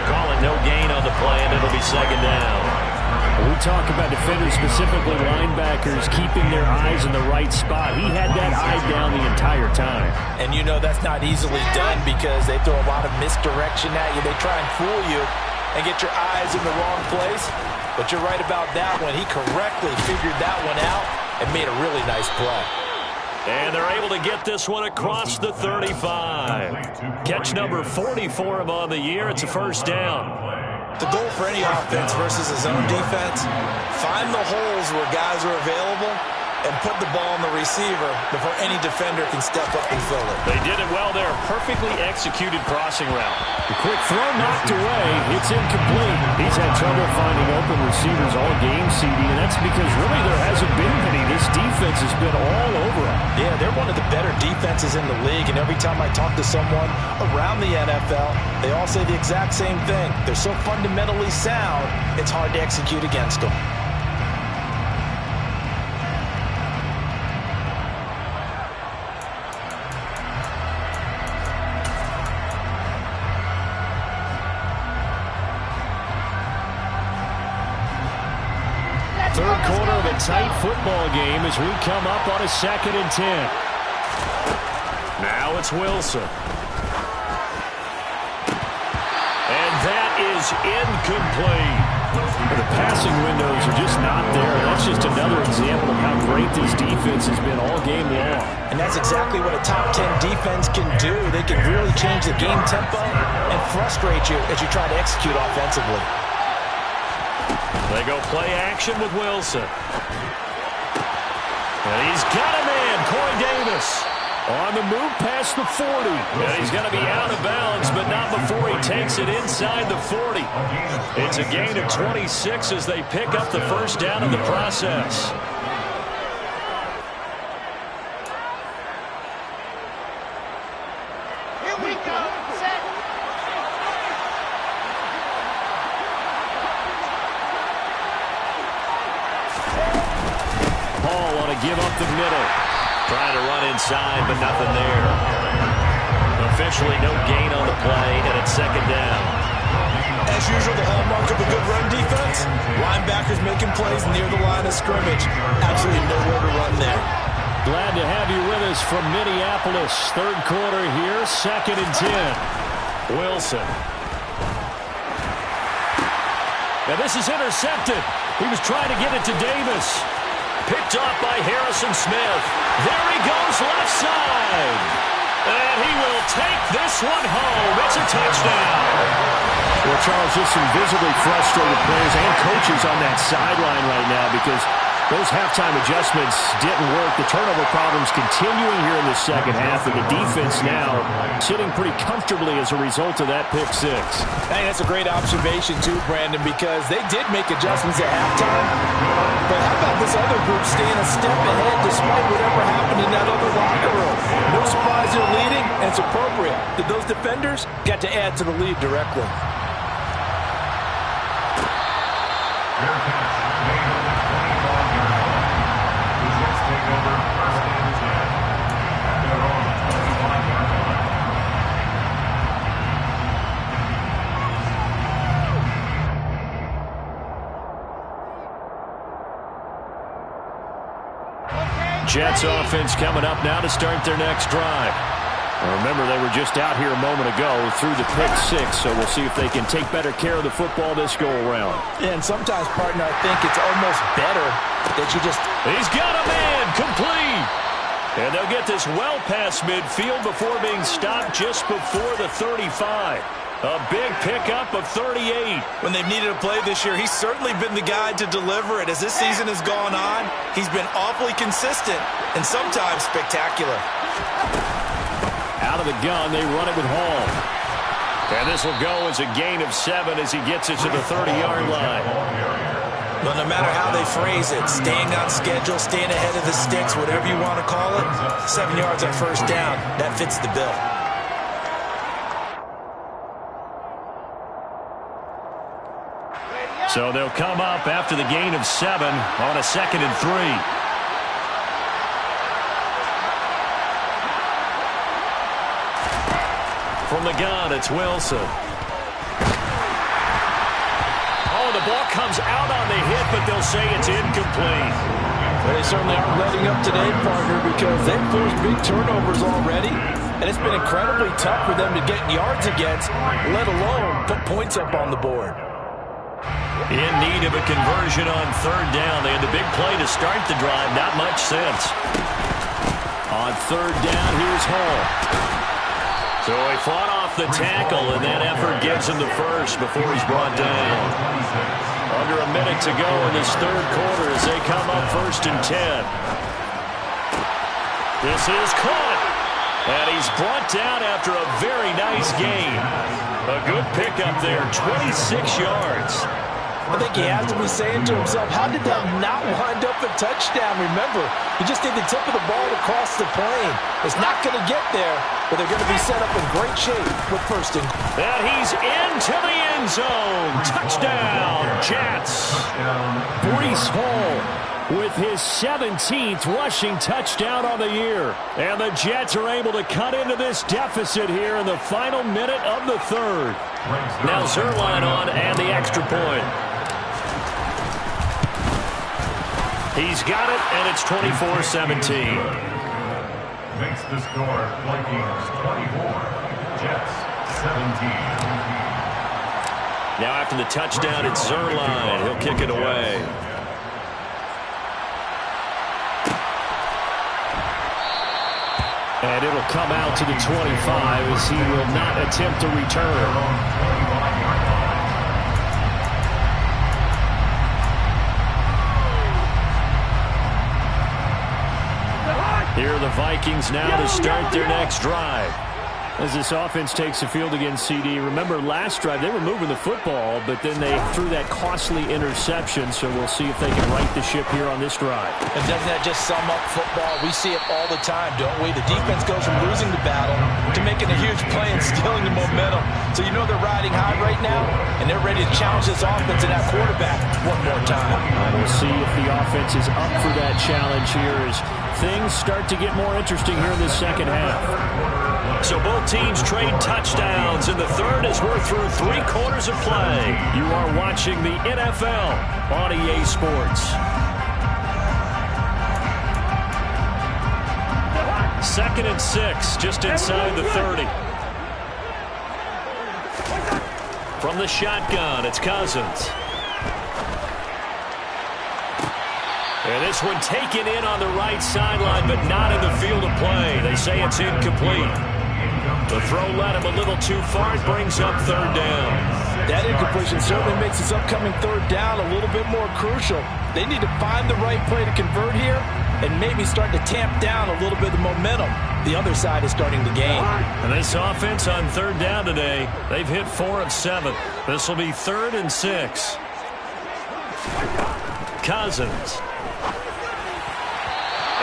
Call it no gain on the play, and it'll be 2nd down. We talk about defenders, specifically linebackers, keeping their eyes in the right spot. He had that eye down the entire time. And you know that's not easily done because they throw a lot of misdirection at you. They try and fool you and get your eyes in the wrong place. But you're right about that one. He correctly figured that one out and made a really nice play. And they're able to get this one across the 35. Catch number 44 of on the year. It's a first down. The goal for any offense versus a zone defense, find the holes where guys are available and put the ball on the receiver before any defender can step up and fill it. They did it well there. Perfectly executed crossing route. The quick throw knocked away. It's incomplete. He's had trouble finding open receivers all game, CD, and that's because really there hasn't been many. This defense has been all over him. Yeah, they're one of the better defenses in the league, and every time I talk to someone around the NFL, they all say the exact same thing. They're so fundamentally sound, it's hard to execute against them. Third quarter of a tight football game as we come up on a 2nd and 10. Now it's Wilson. And that is incomplete. The passing windows are just not there. That's just another example of how great this defense has been all game long. And that's exactly what a top 10 defense can do. They can really change the game tempo and frustrate you as you try to execute offensively. They go play action with Wilson. And he's got a man, Corey Davis. On the move past the 40. And he's going to be out of bounds, but not before he takes it inside the 40. It's a gain of 26 as they pick up the first down in the process. Here we go. Set. Paul want to give up the middle. Trying to run inside, but nothing there. Officially no gain on the play, and it's 2nd down. As usual, the hallmark of a good run defense, linebackers making plays near the line of scrimmage. Absolutely nowhere to run there. Glad to have you with us from Minneapolis. Third quarter here, 2nd and 10. Wilson. Now this is intercepted. He was trying to get it to Davis. Picked off by Harrison Smith. There he goes left side. And he will take this one home. It's a touchdown. Well, Charles, just some visibly frustrated players and coaches on that sideline right now because those halftime adjustments didn't work. The turnover problems continuing here in the second half, and the defense now sitting pretty comfortably as a result of that pick six. Hey, that's a great observation too, Brandon, because they did make adjustments at halftime. But how about this other group staying a step ahead despite whatever happened in that other locker room? No surprise they're leading, and it's appropriate that those defenders got to add to the lead directly. Jets offense coming up now to start their next drive. Remember, they were just out here a moment ago through the pick six, so we'll see if they can take better care of the football this go-around. And sometimes, partner, I think it's almost better that you just... He's got a man, complete. And they'll get this well past midfield before being stopped just before the 35. A big pickup of 38. When they've needed a play this year, he's certainly been the guy to deliver it. As this season has gone on, he's been awfully consistent and sometimes spectacular. Out of the gun, they run it with Hall. And this will go as a gain of 7 as he gets it to the 30-yard line. But no matter how they phrase it, staying on schedule, staying ahead of the sticks, whatever you want to call it, 7 yards on first down, that fits the bill. So they'll come up after the gain of 7 on a 2nd and 3. From the gun, it's Wilson. Oh, the ball comes out on the hit, but they'll say it's incomplete. Well, they certainly aren't letting up today, partner, because they've forced big turnovers already, and it's been incredibly tough for them to get yards against, let alone put points up on the board. In need of a conversion on 3rd down. They had the big play to start the drive. Not much sense. On third down, here's Hall. So he fought off the tackle, and that effort gets him the first before he's brought down. Under a minute to go in this third quarter as they come up 1st and 10. This is caught, and he's brought down after a very nice gain. A good pickup there, 26 yards. I think he has to be saying to himself, how did that not wind up a touchdown? Remember, he just did the tip of the ball to cross the plane. It's not going to get there, but they're going to be set up in great shape with 1st and goal. And he's into the end zone. Touchdown, Jets. Breece Hall with his 17th rushing touchdown on the year. And the Jets are able to cut into this deficit here in the final minute of the third. Now Zerline on and the extra point. He's got it, and it's 24-17. Makes the score Vikings 24, Jets 17. Now after the touchdown, it's Zerline. He'll kick it away. And it'll come out to the 25 as he will not attempt to return. Here are the Vikings now to start their next drive. As this offense takes the field against CD. Remember, last drive, they were moving the football, but then they threw that costly interception, so we'll see if they can right the ship here on this drive. And doesn't that just sum up football? We see it all the time, don't we? The defense goes from losing the battle to making a huge play and stealing the momentum. So you know they're riding high right now, and they're ready to challenge this offense and that quarterback one more time. We'll see if the offense is up for that challenge here as things start to get more interesting here in the second half. So both teams trade touchdowns in the third as we're through 3 quarters of play. You are watching the NFL on EA Sports. Second and 6, just inside the 30. From the shotgun, it's Cousins. And this one taken in on the right sideline, but not in the field of play. They say it's incomplete. The throw led him a little too far. It brings up third down. That incompletion certainly makes this upcoming third down a little bit more crucial. They need to find the right play to convert here and maybe start to tamp down a little bit of momentum. The other side is starting to gain. And this offense on third down today, they've hit 4 of 7. This will be 3rd and 6. Cousins.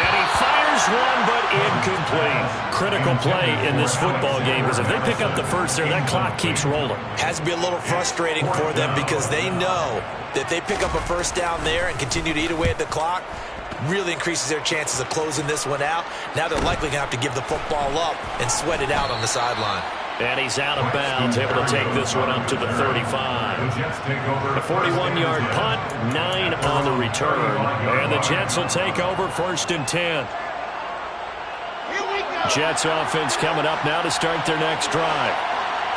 And he fires one, but incomplete. Critical play in this football game because if they pick up the first there, that clock keeps rolling. Has to be a little frustrating for them because they know that they pick up a first down there and continue to eat away at the clock, really increases their chances of closing this one out. Now they're likely going to have to give the football up and sweat it out on the sideline. And he's out of bounds, able to take this one up to the 35. A 41-yard punt, 9 on the return. And the Jets will take over 1st and 10. Jets offense coming up now to start their next drive.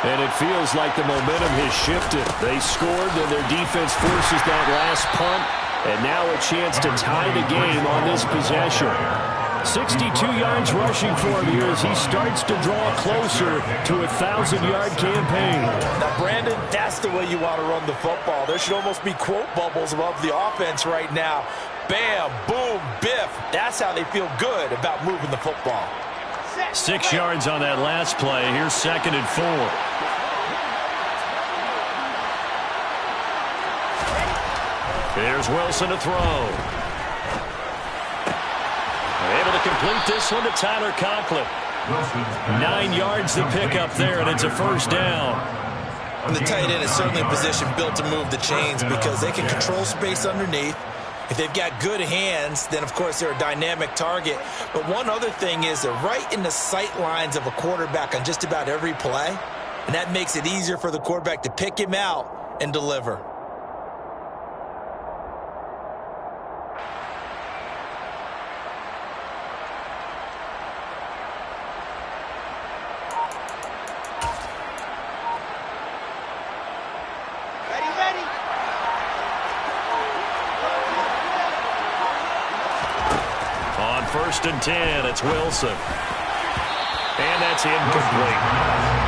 And it feels like the momentum has shifted. They scored, then their defense forces that last punt. And now a chance to tie the game on this possession. 62 yards rushing for him here as he starts to draw closer to a 1,000-yard campaign. Now, Brandon, that's the way you want to run the football. There should almost be quote bubbles above the offense right now. Bam, boom, biff. That's how they feel good about moving the football. 6 yards on that last play. Here's 2nd and 4. Here's Wilson to throw. Able to complete this one to Tyler Conklin. 9 yards to pick up there, and it's a first down. And the tight end is certainly a position built to move the chains because they can control space underneath. If they've got good hands, then, of course, they're a dynamic target. But one other thing is they're right in the sight lines of a quarterback on just about every play, and that makes it easier for the quarterback to pick him out and deliver. 1st and 10. It's Wilson. And that's incomplete.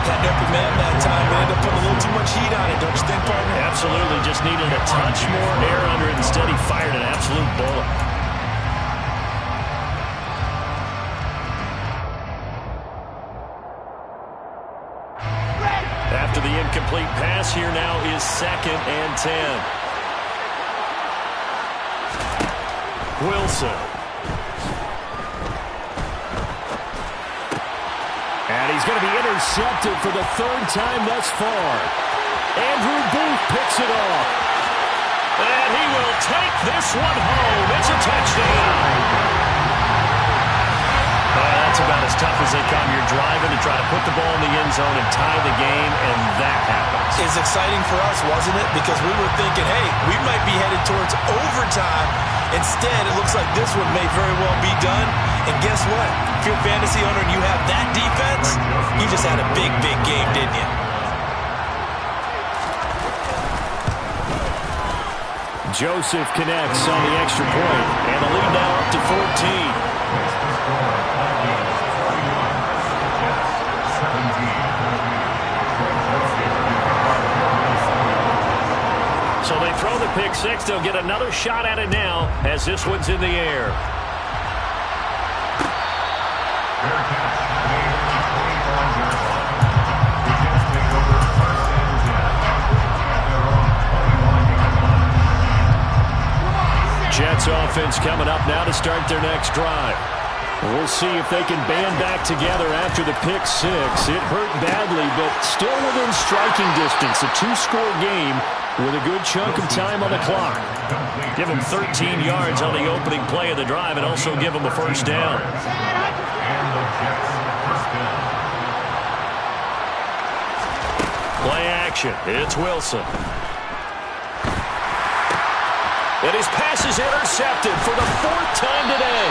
Had an open man that time. They ended up putting a little too much heat on it, don't you think, partner? Absolutely. Just needed a touch more air under it. Instead, he fired an absolute bullet. After the incomplete pass, here now is 2nd and 10. Wilson. And he's going to be intercepted for the 3rd time thus far. Andrew Booth picks it off. And he will take this one home. It's a touchdown. That's about as tough as they come. You're driving to try to put the ball in the end zone and tie the game, and that happens. It's exciting for us, wasn't it? Because we were thinking, hey, we might be headed towards overtime. Instead, it looks like this one may very well be done. And guess what? If you're a fantasy owner and you have that defense, you just had a big, big game, didn't you? Joseph connects on the extra point, and the lead now up to 14. So they throw the pick six. They'll get another shot at it now as this one's in the air. Jets offense coming up now to start their next drive. We'll see if they can band back together after the pick six. It hurt badly, but still within striking distance. A 2-score game with a good chunk of time on the clock. Give them 13 yards on the opening play of the drive and also give them a 1st down. Play action. It's Wilson. And his pass is intercepted for the 4th time today.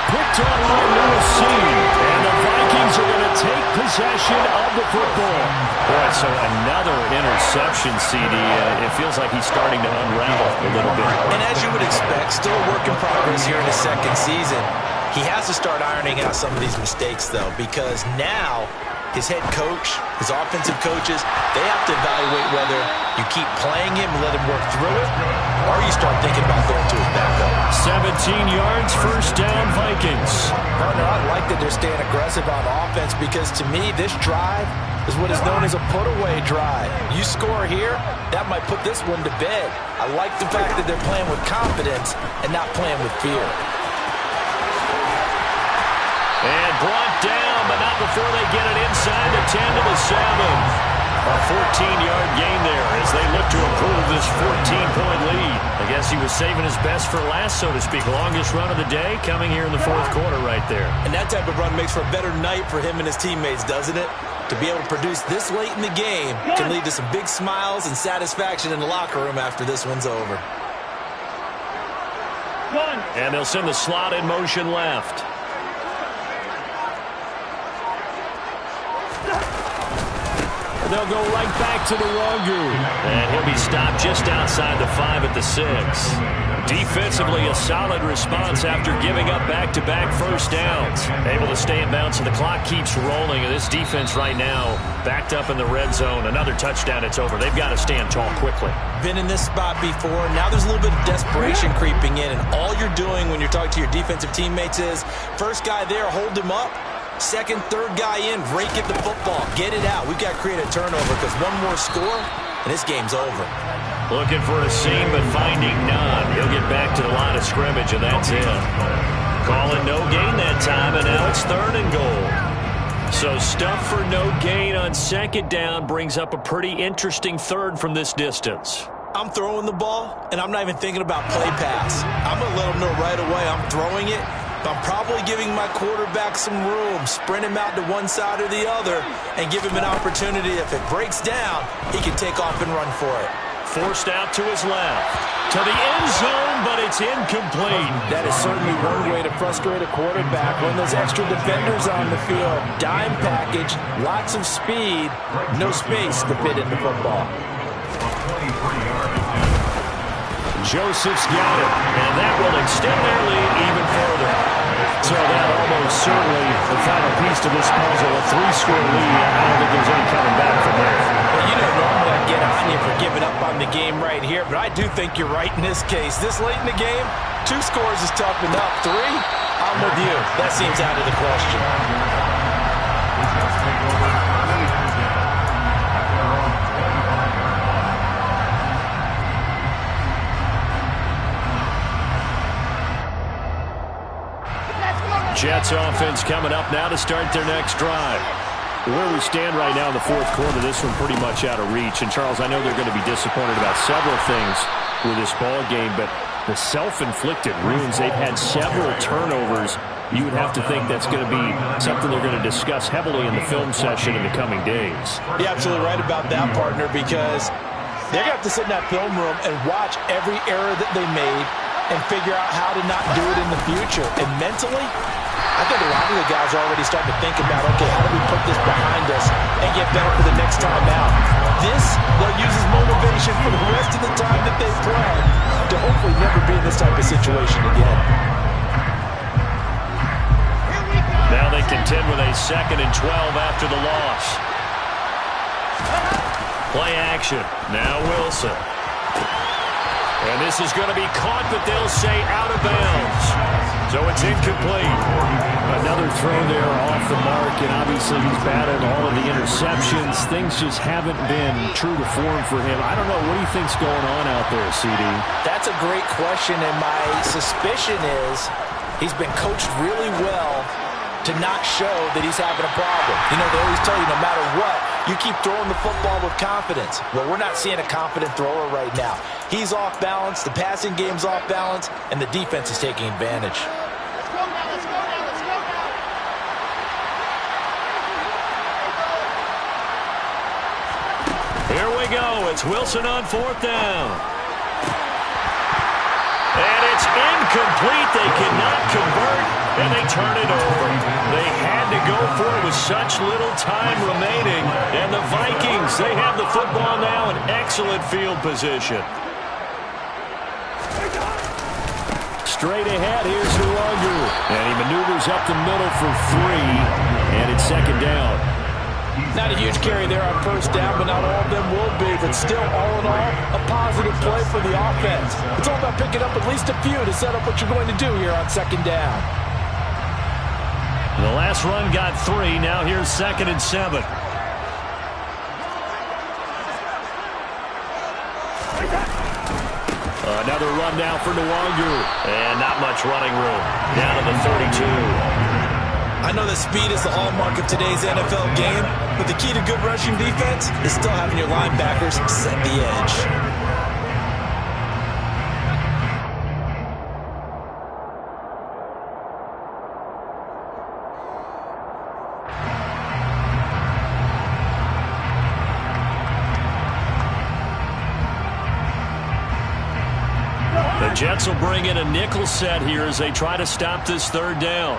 Picked on by Lewis C. And the Vikings are going to take possession of the football. Boy, so another interception, CD. It feels like he's starting to unravel a little bit. And as you would expect, still a work in progress here in his 2nd season. He has to start ironing out some of these mistakes, though, because now his head coach, his offensive coaches, they have to evaluate whether you keep playing him and let him work through it, or you start thinking about going to his backup. 17 yards, 1st down, Vikings. Partner, I like that they're staying aggressive on offense because, to me, this drive is what is known as a put-away drive. You score here, that might put this one to bed. I like the fact that they're playing with confidence and not playing with fear. And brought down, but not before they get it inside the 10 to the 7. A 14-yard gain there as they look to improve this 14-point lead. I guess he was saving his best for last, so to speak. Longest run of the day coming here in the 4th quarter right there. And that type of run makes for a better night for him and his teammates, doesn't it? To be able to produce this late in the game can lead to some big smiles and satisfaction in the locker room after this one's over. And they'll send the slot in motion left. They'll go right back to the Ragu. And he'll be stopped just outside the 5 at the 6. Defensively, a solid response after giving up back-to-back 1st downs. Able to stay in bounds, and the clock keeps rolling. And this defense right now backed up in the red zone. Another touchdown, it's over. They've got to stand tall quickly. Been in this spot before. Now there's a little bit of desperation creeping in. And all you're doing when you're talking to your defensive teammates is, first guy there, hold him up. 2nd, 3rd guy in, rake at the football. Get it out. We've got to create a turnover because one more score, and this game's over. Looking for a seam, but finding none. He'll get back to the line of scrimmage, and that's it. Calling no gain that time, and now it's 3rd and goal. So stuff for no gain on 2nd down brings up a pretty interesting 3rd from this distance. I'm throwing the ball, and I'm not even thinking about play pass. I'm going to let them know right away I'm throwing it. I'm probably giving my quarterback some room, sprint him out to one side or the other, and give him an opportunity. If it breaks down, he can take off and run for it. Forced out to his left. To the end zone, but it's incomplete. That is certainly one way to frustrate a quarterback. When there's extra defenders on the field, dime package, lots of speed, no space to fit in the football. Joseph's got it, and that will extend their lead even further. So that almost certainly the final piece to this puzzle, a 3-score lead. I don't think there's any coming back from there. Well, you know, normally I'd get on you for giving up on the game right here, but I do think you're right in this case. This late in the game, 2 scores is tough enough. 3, I'm with you. That seems out of the question. Jets offense coming up now to start their next drive. Where we stand right now in the fourth quarter, this one pretty much out of reach. And, Charles, I know they're going to be disappointed about several things with this ball game, but the self-inflicted wounds, they've had several turnovers. You would have to think that's going to be something they're going to discuss heavily in the film session in the coming days. You're absolutely right about that, partner, because they're going to have to sit in that film room and watch every error that they made and figure out how to not do it in the future. And mentally, I think a lot of the guys are already starting to think about, okay, how do we put this behind us and get better for the next time out? This, they'll use as motivation for the rest of the time that they play to hopefully never be in this type of situation again. Now they contend with a 2nd and 12 after the loss. Play action. Now Wilson. And this is going to be caught, but they'll say out of bounds. So it's incomplete. Another throw there off the mark, and obviously he's battled all of the interceptions. Things just haven't been true to form for him. I don't know. What do you think's going on out there, CD? That's a great question, and my suspicion is he's been coached really well to not show that he's having a problem. You know, they always tell you no matter what, you keep throwing the football with confidence. Well, we're not seeing a confident thrower right now. He's off balance, the passing game's off balance, and the defense is taking advantage. Let's go now, let's go now, let's go now. Here we go. It's Wilson on 4th down. And it's incomplete. They cannot convert, and they turn it over. They had to go for it with such little time remaining. And the Vikings, they have the football now in excellent field position. Straight ahead, here's Nwogu. And he maneuvers up the middle for 3, and it's 2nd down. Not a huge carry there on 1st down, but not all of them will be. But still, all in all, a positive play for the offense. It's all about picking up at least a few to set up what you're going to do here on 2nd down. The last run got 3. Now here's 2nd and 7. Another run now for Nwogu. And not much running room. Down to the 32. I know that speed is the hallmark of today's NFL game, but the key to good rushing defense is still having your linebackers set the edge. The Jets will bring in a nickel set here as they try to stop this 3rd down.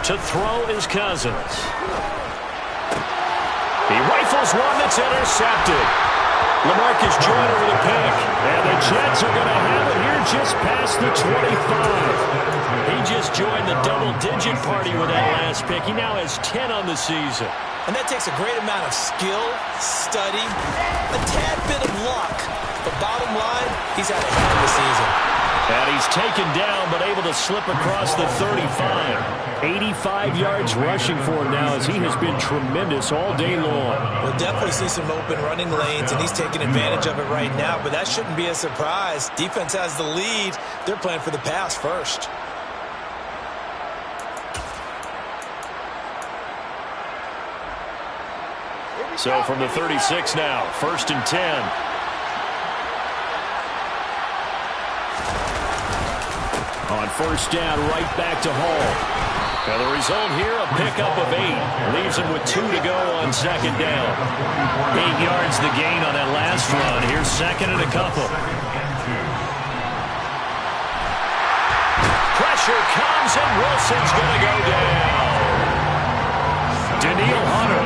To throw is Cousins. He rifles one that's intercepted. LaMarcus Joyner with a pick. And the Jets are going to have it here just past the 25. He just joined the double-digit party with that last pick. He now has 10 on the season. And that takes a great amount of skill, study, a tad bit of luck. But bottom line, he's had a hell of a season. And he's taken down, but able to slip across the 35. 85 yards rushing for him now as he has been tremendous all day long. We'll definitely see some open running lanes, and he's taking advantage of it right now, but that shouldn't be a surprise. Defense has the lead. They're playing for the pass first. So from the 36 now, 1st and 10. On 1st down, right back to Hall. Now the result here, a pickup of 8. Leaves him with 2 to go on 2nd down. 8 yards the gain on that last run. Here's 2nd and a couple. Pressure comes, and Wilson's going to go down. Daniil Hunter.